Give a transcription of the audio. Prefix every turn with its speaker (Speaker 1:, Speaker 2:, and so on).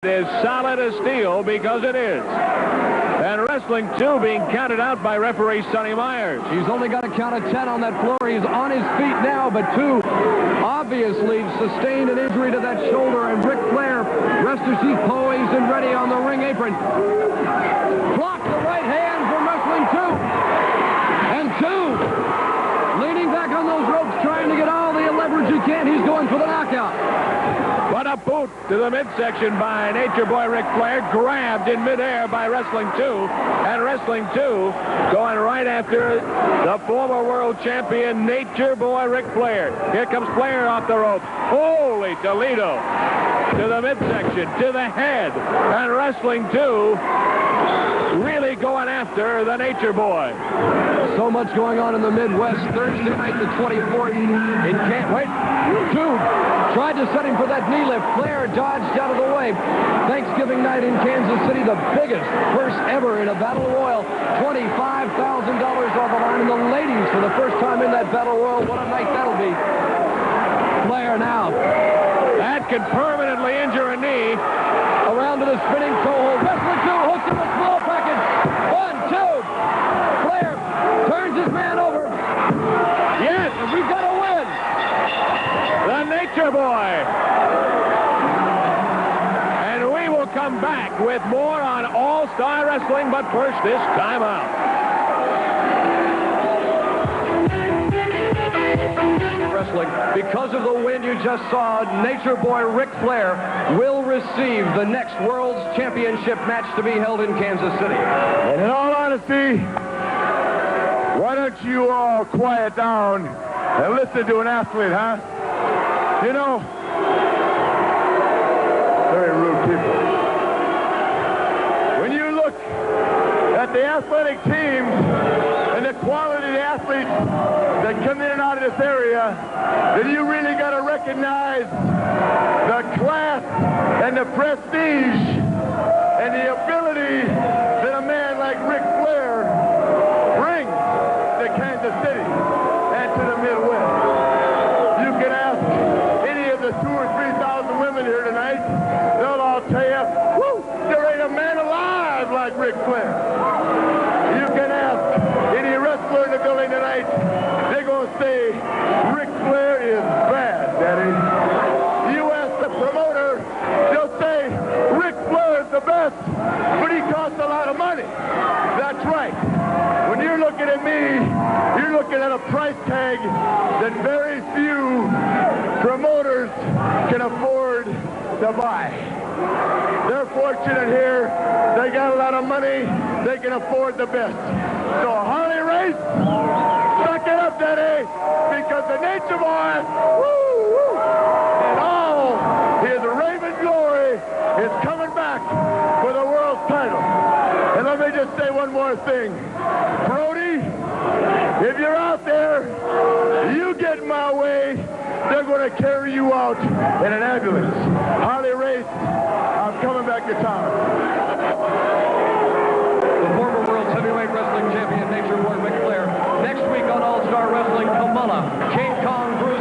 Speaker 1: is solid as steel, because it is. And Wrestling 2 being counted out by referee Sonny Myers.
Speaker 2: He's only got a count of 10 on that floor. He's on his feet now, but 2 obviously sustained an injury to that shoulder, and Ric Flair rests his feet poised and ready on the ring apron. Blocked the right hand from Wrestling 2. And 2 leaning back on those ropes, trying to get all the leverage he can. He's going for the knockout.
Speaker 1: But a boot to the midsection by Nature Boy Ric Flair, grabbed in midair by Wrestling 2, and Wrestling 2 going right after the former world champion Nature Boy Ric Flair. Here comes Flair off the rope. Holy Toledo! To the midsection, to the head, and Wrestling 2 really going after the Nature Boy.
Speaker 2: So much going on in the Midwest. Thursday night, the 24th. It can't wait. 2 tried to set him for that knee lift. Flair dodged out of the way. Thanksgiving night in Kansas City, the biggest purse ever in a Battle Royal. $25,000 on the line. And the ladies, for the first time in that Battle Royal, what a night that'll be. Flair now.
Speaker 1: That could permanently injure a knee.
Speaker 2: Around to the spinning toe hold. Wrestling 2 hooks him with small package. 1, 2. Flair turns his man over.
Speaker 1: Yes,
Speaker 2: and we've got a win.
Speaker 1: The Nature Boy. And we will come back with more on All-Star Wrestling, but first this time out.
Speaker 2: Wrestling. Because of the win you just saw, Nature Boy Ric Flair will receive the next World's Championship match to be held in Kansas City.
Speaker 3: And in all honesty, why don't you all quiet down and listen to an athlete, huh? You know, very rude people. When you look at the athletic teams and the quality of the athletes that come in and out of this area, then you really got to recognize the class and the prestige and the ability that a man like Ric Flair brings to Kansas City and to the Midwest. You can ask any of the 2,000 or 3,000 women here tonight, they'll all tell you, whoo, there ain't a man alive like Ric Flair. You can ask any wrestler in the building tonight, they're going to say, Ric Flair is bad, Daddy. You ask the promoter, they'll say, Ric Flair is the best, but he costs a lot of money. That's right. When you're looking at me, you're looking at a price tag that very few promoters can afford to buy. They're fortunate here. They got a lot of money. They can afford the best. So Harley Race, suck it up, Daddy, because the Nature Boy, woo, and all his Raven glory is coming back for the world title. And let me just say one more thing. Brody, if you're out there, you get in my way, they're going to carry you out in an ambulance. Harley Race, I'm coming back to town.
Speaker 2: The former World's Heavyweight Wrestling Champion, Nature Boy Ric Flair. Next week on All-Star Wrestling, Kamala, King Kong Bruce.